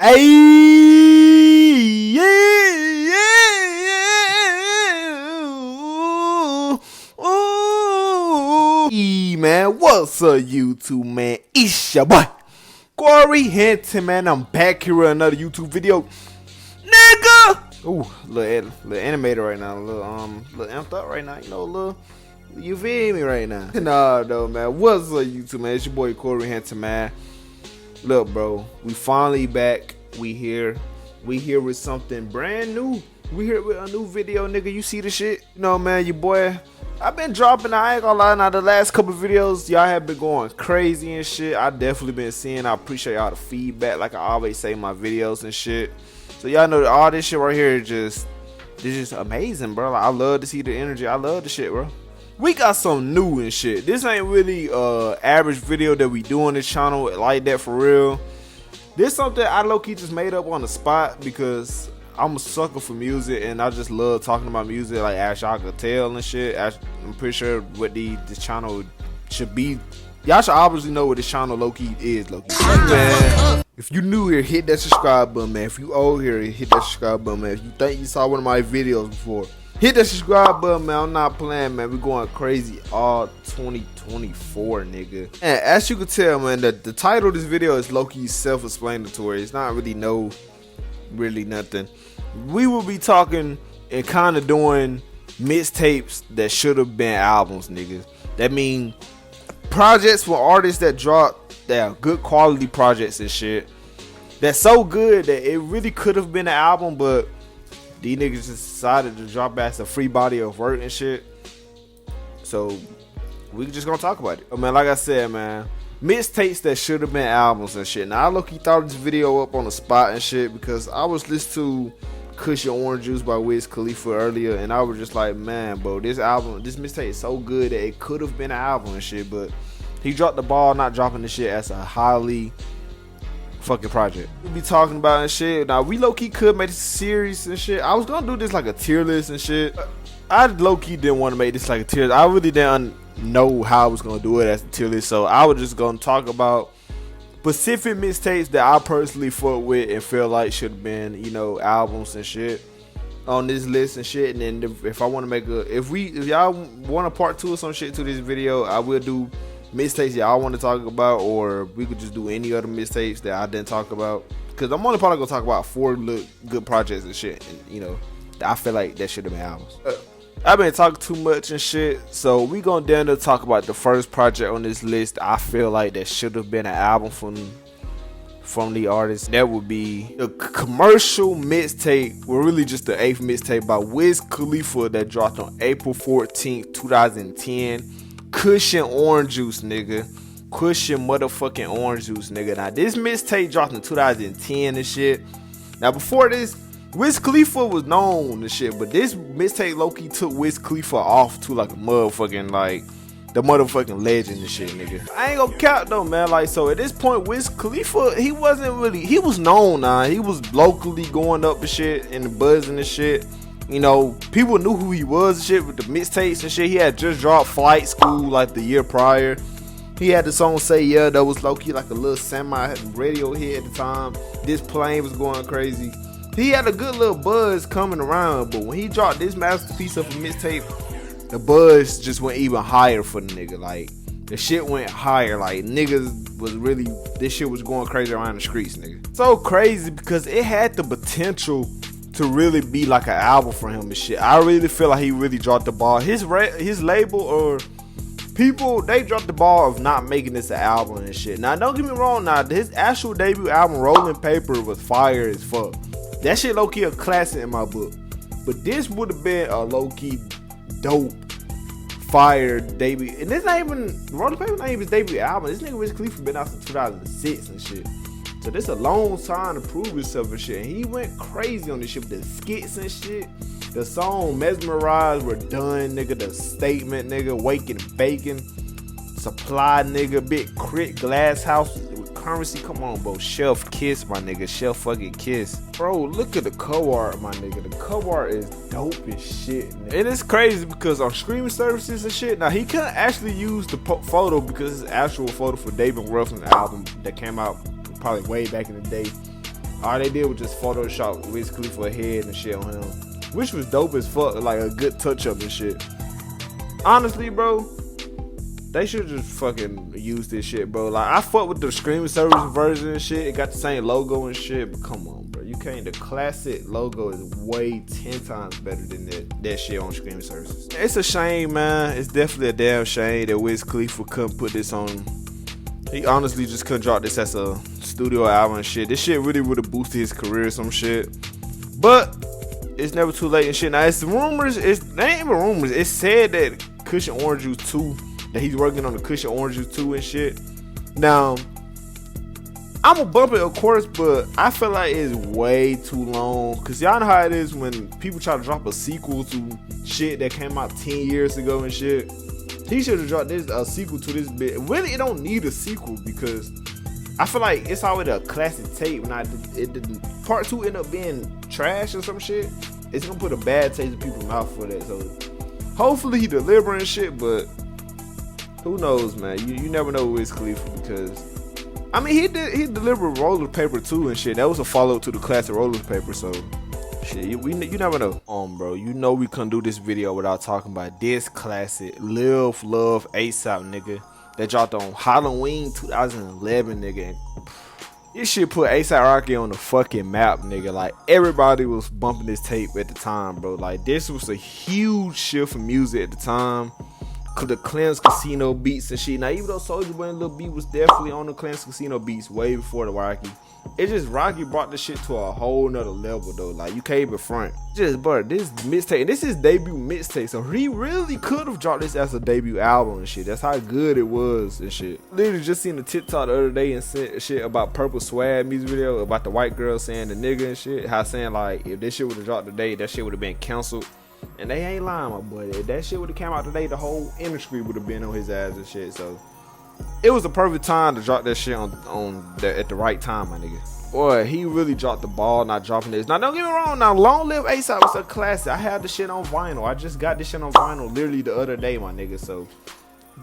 Hey, yeah, Hey, man, what's up, YouTube, man? It's your boy, Corey Hinton, man. I'm back here with another YouTube video, nigga. Ooh, little animated right now, little amped up right now, you know, little. You feel me right now? Nah, though, man. What's up, YouTube, man? It's your boy Corey Hinton, man. Look, bro, we finally back. We here with something brand new. We here with a new video, nigga. You see the shit? You know, man, your boy, I've been dropping, I ain't gonna lie, now the last couple videos, y'all have been going crazy and shit. I definitely been seeing, I appreciate y'all the feedback, like I always say in my videos and shit. So y'all know that all this shit right here is just amazing, bro. Like, I love to see the energy. I love the shit, bro. We got some new and shit. This ain't really average video that we do on this channel like that for real. This something I low-key just made up on the spot because I'm a sucker for music and I just love talking about music, like as y'all could tell and shit. I'm pretty sure what this channel should be. Y'all should obviously know what this channel low-key is, low-key. Man, if you new here, hit that subscribe button, man. If you old here, hit that subscribe button, man. If you think you saw one of my videos before, hit that subscribe button, man. I'm not playing, man. We're going crazy all 2024, nigga. And as you can tell, man, the title of this video is low-key self-explanatory. It's not really nothing. We will be talking and kind of doing mixtapes that should have been albums, nigga. That mean projects for artists that drop that are good quality projects and shit. That's so good that it really could have been an album, but these niggas just decided to drop as a free body of work and shit. So we just gonna talk about it. Oh, man, like I said, man, mixtapes that should have been albums and shit. Now I low-key thought of this video up on the spot and shit because I was listening to Kush and Orange Juice by Wiz Khalifa earlier, and I was just like, man, bro, this mixtape is so good that it could have been an album and shit, but he dropped the ball not dropping the shit as a highly fucking project. We be talking about and shit. Now we low-key could make this a series and shit. I was gonna do this like a tier list and shit. I low-key didn't want to make this like a tier list. I really didn't know how I was gonna do it as a tier list, so I was just gonna talk about specific mixtapes that I personally fuck with and feel like should have been, you know, albums and shit on this list and shit. And then if I want to make if y'all want a part 2 or some shit to this video, I will do mixtapes y'all want to talk about, or we could just do any other mixtapes that I didn't talk about, because I'm only probably gonna talk about 4 good projects and shit, and you know, I feel like that should have been albums. I've been talking too much and shit, so we gonna down to talk about the first project on this list. I feel like that should have been an album from the artist. That would be a commercial mixtape, or really just the 8th mixtape by Wiz Khalifa that dropped on April 14th, 2010. Kush and Orange Juice, nigga. Kush and motherfucking Orange Juice, nigga. Now this mixtape dropped in 2010 and shit. Now before this, Wiz Khalifa was known and shit, but this mixtape low-key took Wiz Khalifa off to like a motherfucking, like, the motherfucking legend and shit, nigga. I ain't gonna count though, man. Like, so at this point, Wiz Khalifa, he was known, nah. He was locally going up and shit and the buzzing and shit. You know, people knew who he was and shit with the mixtapes and shit. He had just dropped Flight School like the year prior. He had the song Say Yeah that was low-key like a little semi-radio hit at the time. This Plane was going crazy. He had a good little buzz coming around, but when he dropped this masterpiece of a mixtape, the buzz just went even higher for the nigga. Like, the shit went higher. Like, niggas was really, this shit was going crazy around the streets, nigga. So crazy because it had the potential to really be like an album for him and shit. I really feel like he really dropped the ball. His label or people, they dropped the ball of not making this an album and shit. Now don't get me wrong, now his actual debut album Rolling Paper was fire as fuck. That shit low-key a classic in my book. But this would have been a low-key dope fire debut. And this not even, Rolling Paper not even his debut album. This nigga Wiz Khalifa been out since 2006 and shit. So this a long time to prove himself and shit. And he went crazy on this shit with the skits and shit. The song Mesmerized were done, nigga. The Statement, nigga. Waking Bacon. Supply, nigga. Big Crit. Glass House with Currency. Come on, bro. Shelf Kiss, my nigga. Shelf fucking Kiss. Bro, look at the cover art, my nigga. The cover art is dope as shit, nigga. And it's crazy because on streaming services and shit, now he couldn't actually use the photo because it's actual photo for David Ruffin's album that came out probably way back in the day. All they did was just Photoshop Wiz Khalifa head and shit on him, which was dope as fuck, like a good touch up and shit. Honestly, bro, they should just fucking use this shit, bro. Like, I fuck with the streaming service version and shit. It got the same logo and shit, but come on, bro. You can't. The classic logo is way 10 times better than that shit on streaming services. It's a shame, man. It's definitely a damn shame that Wiz Khalifa couldn't put this on. He honestly just couldn't drop this as a studio album and shit. This shit really would have boosted his career or some shit. But it's never too late and shit. Now, it's rumors. They ain't even rumors. It's said that Kush and Orange Juice 2, that he's working on the Kush and Orange Juice 2 and shit. Now, I'm gonna bump it, of course, but I feel like it's way too long. Cause y'all know how it is when people try to drop a sequel to shit that came out 10 years ago and shit. He should have dropped a sequel to this bit. Really, it don't need a sequel because I feel like it's already a classic tape. Now, part 2 end up being trash or some shit. It's gonna put a bad taste in people's mouth for that. So hopefully he delivering shit, but who knows, man? You never know with Wiz Khalifa because I mean he delivered Roller Paper 2 and shit. That was a follow up to the classic Roller Paper, so shit, you never know. Bro, you know we couldn't do this video without talking about this classic Live Love ASAP, nigga, that dropped on Halloween 2011, nigga. This shit put A$AP Rocky on the fucking map, nigga. Like, everybody was bumping this tape at the time, bro. Like, this was a huge shift in music at the time. The Cleanse Casino beats and shit. Now, even though Soulja Boy and Lil B was definitely on the Cleanse Casino beats way before the Rocky, it's just Rocky brought this shit to a whole nother level, though. Like, you can't even front. Just, bro, this mixtape, this is debut mixtape, so he really could have dropped this as a debut album and shit. That's how good it was and shit. Literally just seen the TikTok the other day and said shit about Purple Swag music video about the white girl saying the nigga and shit. How saying, like, if this shit would have dropped today, that shit would have been canceled. And they ain't lying, my boy. If that shit would have came out today, the whole industry would have been on his ass and shit. So it was the perfect time to drop that shit at the right time, my nigga. Boy, he really dropped the ball not dropping this. Now, don't get me wrong. Now, Long Live A$AP was a classic. I had the shit on vinyl. I just got this shit on vinyl literally the other day, my nigga. So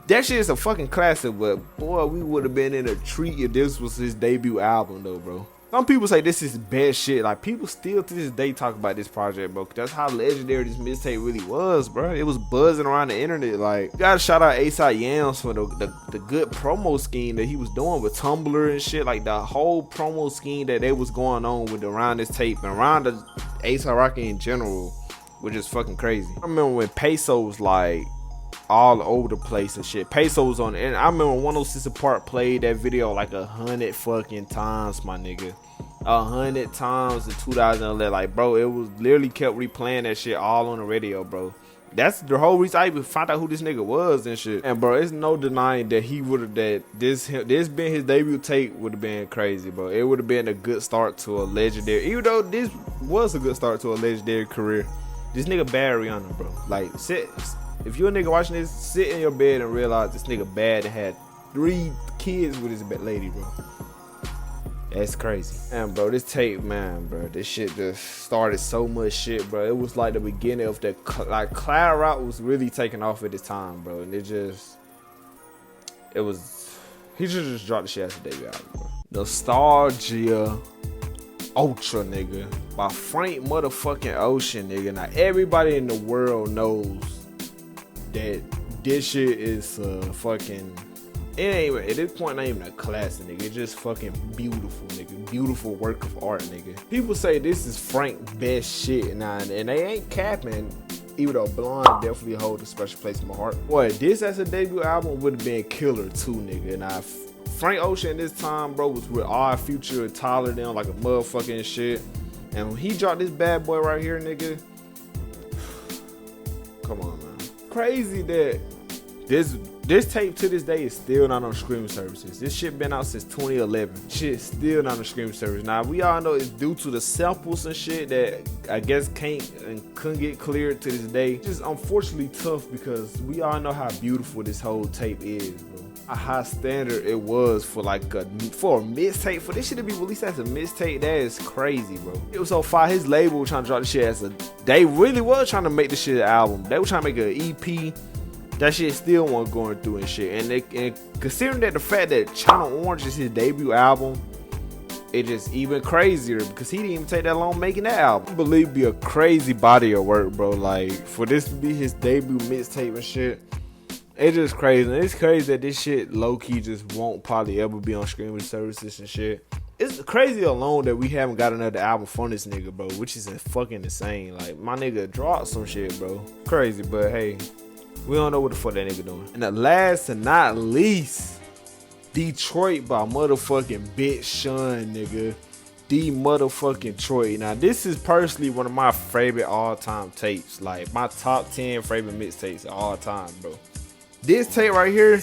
that shit is a fucking classic. But boy, we would have been in a treat if this was his debut album, though, bro. Some people say this is best shit. Like, people still to this day talk about this project, bro. That's how legendary this mixtape really was, bro. It was buzzing around the internet. Like, you gotta shout out A$AP Yams for the good promo scheme that he was doing with Tumblr and shit. Like, the whole promo scheme that they was going on with around this tape and around the A$AP Rocky in general, which is fucking crazy. I remember when Peso was like all over the place and shit. Peso was on, and I remember 106 Apart played that video like 100 fucking times, my nigga. 100 times in 2011. Like, bro, it was literally kept replaying that shit all on the radio, bro. That's the whole reason I even found out who this nigga was and shit. And bro, it's no denying that he would have, that this been his debut tape would have been crazy, bro. It would have been a good start to a legendary, even though this was a good start to a legendary career. This nigga bad Rihanna, bro. Like, if you're a nigga watching this, sit in your bed and realize this nigga bad and had 3 kids with his bad lady, bro. That's crazy. Man, bro, this tape, man, bro, this shit just started so much shit, bro. It was like the beginning of the, like, Cloud Rock was really taking off at this time, bro. And he just just dropped the shit as a debut album, bro. Nostalgia Ultra, nigga, by Frank motherfucking Ocean, nigga. Now, everybody in the world knows that this shit is fucking, it ain't even, at this point, not even a classic, nigga. It's just fucking beautiful, nigga. Beautiful work of art, nigga. People say this is Frank's best shit, and they ain't capping, even though Blonde definitely holds a special place in my heart. Boy, this as a debut album would have been killer too, nigga. Now, Frank Ocean this time, bro, was with our Future and Tyler down like a motherfucking shit. And when he dropped this bad boy right here, nigga, come on, man. Crazy that this tape to this day is still not on streaming services. This shit been out since 2011. Shit still not on streaming service. Now, we all know it's due to the samples and shit that I guess can't and couldn't get cleared to this day. It's just unfortunately tough because we all know how beautiful this whole tape is, bro. A high standard it was for like for a mixtape, for this shit to be released as a mixtape, that is crazy, bro. It was so far. His label was trying to drop this shit as they really was trying to make this shit an album. They were trying to make an EP. That shit still wasn't going through and shit. And considering that the fact that China Orange is his debut album, it just even crazier because he didn't even take that long making that album. I believe be a crazy body of work, bro. Like for this to be his debut mixtape and shit, it's just crazy. And it's crazy that this shit low-key just won't probably ever be on streaming services and shit. It's crazy alone that we haven't got another album from this nigga, bro, which is fucking insane. Like, my nigga dropped some shit, bro. Crazy, but hey, we don't know what the fuck that nigga doing. And the last and not least, Detroit by motherfucking Bitch Shun, nigga. The motherfucking Troy. Now, this is personally one of my favorite all-time tapes. Like, my top 10 favorite mixtapes of all time, bro. This tape right here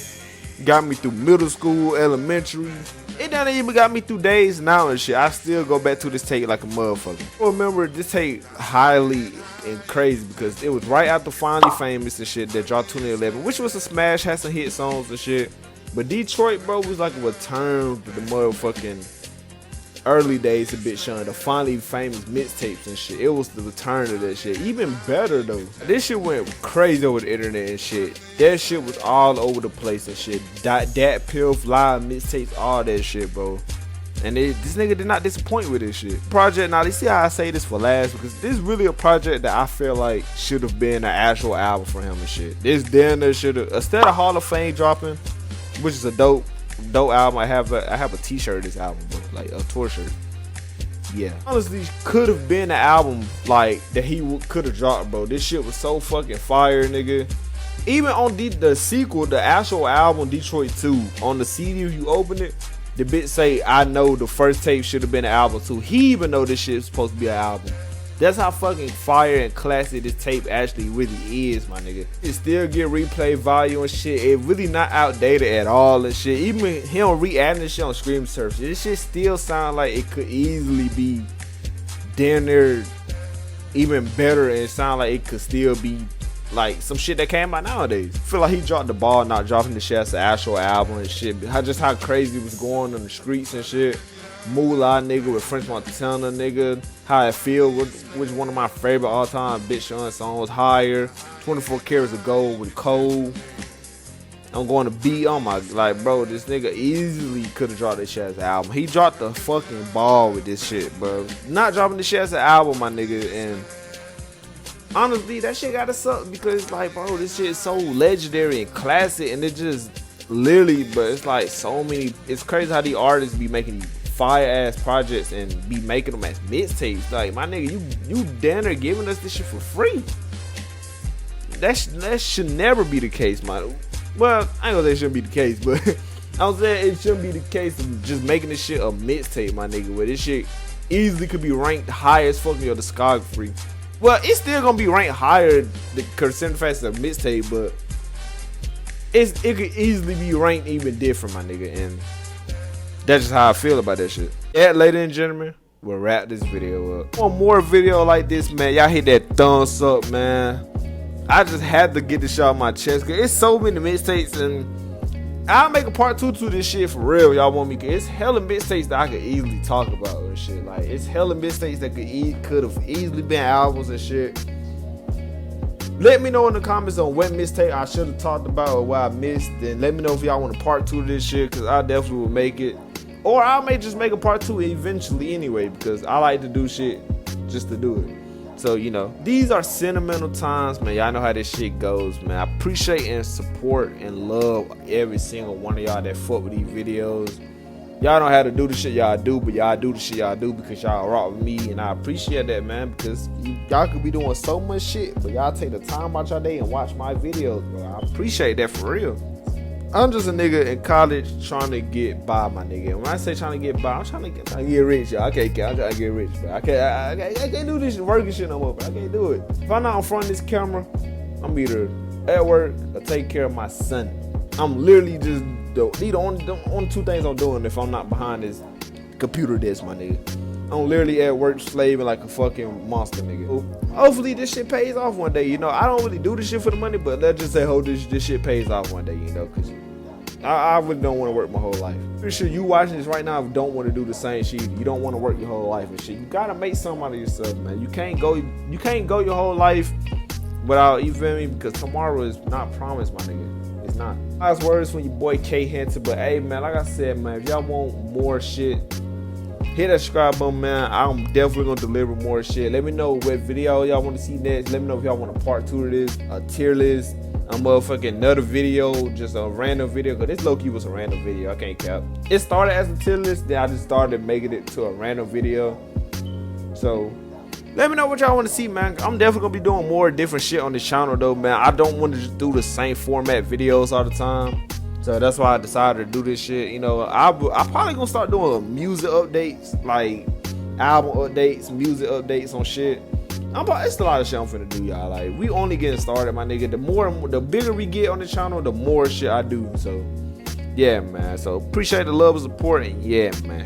got me through middle school, elementary. It done even got me through days now and shit. I still go back to this tape like a motherfucker. I remember this tape highly and crazy because it was right after Finally Famous and shit that dropped 2011, which was a smash, had some hit songs and shit. But Detroit, bro, was like a return to the motherfucking early days of Bitch Shun, the Finally Famous mixtapes and shit. It was the return of that shit. Even better though. This shit went crazy over the internet and shit. That shit was all over the place and shit. Dat Pill Live mixtapes, all that shit, bro. And this nigga did not disappoint with this shit. Project, now you see how I say this for last, because this is really a project that I feel like should have been an actual album for him and shit. This damn near should have, instead of Hall of Fame dropping, which is a dope album. I have a t-shirt of this album, bro, like a tour shirt. Yeah, honestly, could have been an album like that he could have dropped, bro. This shit was so fucking fire, nigga. Even on the sequel, the actual album Detroit 2, on the CD, if you open it, the bit say, I know the first tape should have been an album too. He even know this shit is supposed to be an album. That's how fucking fire and classic this tape actually really is, my nigga. It still get replay value and shit. It really not outdated at all and shit. Even him re-adding this shit on stream service, this shit still sound like it could easily be damn near even better, and sound like it could still be like some shit that came out nowadays. I feel like he dropped the ball not dropping the shit as an actual album and shit. Just how crazy it was going on the streets and shit. Moolah, nigga, with French Montana, nigga. How it feel, which one of my favorite all-time Bitch Shun songs. Higher, 24 Carats of Gold with Cole. I'm going to be on my, like, bro, this nigga easily could have dropped this shit as an album. He dropped the fucking ball with this shit, bro. Not dropping this shit as an album, my nigga, and honestly, that shit gotta suck because, like, bro, this shit is so legendary and classic, and it just literally, but it's like so many, it's crazy how these artists be making these fire ass projects and be making them as mixtapes. Like, my nigga, you damn near giving us this shit for free. That should never be the case, man. Well, I ain't gonna say it shouldn't be the case, but I was saying it shouldn't be the case of just making this shit a mixtape, my nigga, where this shit easily could be ranked high as fuck in your discography. Well, it's still gonna be ranked higher considering the fact it's a mixtape, but it could easily be ranked even different, my nigga, and that's just how I feel about that shit. Yeah, ladies and gentlemen, we'll wrap this video up. One more video like this, man, y'all hit that thumbs up, man. I just had to get this shit off my chest, cause it's so many mixtapes, and I'll make a part 2 to this shit for real. Y'all want me? Cause it's hella mixtapes that I could easily talk about and shit. Like, it's hella mixtapes that could have easily been albums and shit. Let me know in the comments on what mixtape I should have talked about or what I missed, and let me know if y'all want a part 2 of this shit, cause I definitely will make it. Or I may just make a part 2 eventually anyway, because I like to do shit just to do it. So, you know, these are sentimental times, man. Y'all know how this shit goes, man. I appreciate and support and love every single one of y'all that fuck with these videos. Y'all know how to do the shit y'all do, but y'all do the shit y'all do because y'all rock with me, and I appreciate that, man, because y'all could be doing so much shit, but y'all take the time out your day and watch my videos, bro. I appreciate that for real. I'm just a nigga in college trying to get by, my nigga. And when I say trying to get by, I'm trying to get rich, y'all. I gotta get rich, bro. I can't do this working shit no more, bro. I can't do it. If I'm not in front of this camera, I'm either at work or take care of my son. I'm literally just the only 2 things I'm doing if I'm not behind this computer desk, my nigga. I'm literally at work slaving like a fucking monster, nigga. Hopefully this shit pays off one day, you know. I don't really do this shit for the money, but let's just say, this shit pays off one day, you know, because I really don't want to work my whole life. Pretty sure you watching this right now don't want to do the same shit. You don't want to work your whole life and shit. You gotta make something out of yourself, man. You can't go your whole life without, you feel me? Because tomorrow is not promised, my nigga. It's not. Last words from your boy K Hinton, but hey, man, like I said, man, if y'all want more shit hit that subscribe button, man. I'm definitely gonna deliver more shit. Let me know what video y'all want to see next. Let me know if y'all want a part 2 of this, a tier list, a motherfucking another video, just a random video, because this low-key was a random video, I can't cap. It started as a tier list, then I just started making it to a random video. So let me know what y'all want to see, man. I'm definitely gonna be doing more different shit on this channel though, man. I don't want to just do the same format videos all the time, so that's why I decided to do this shit. You know, I probably gonna start doing music updates, like album updates, music updates on shit. It's a lot of shit I'm finna do, y'all. Like, we only getting started, my nigga. The bigger we get on the channel, the more shit I do. So, yeah, man. So, appreciate the love and support. And yeah, man.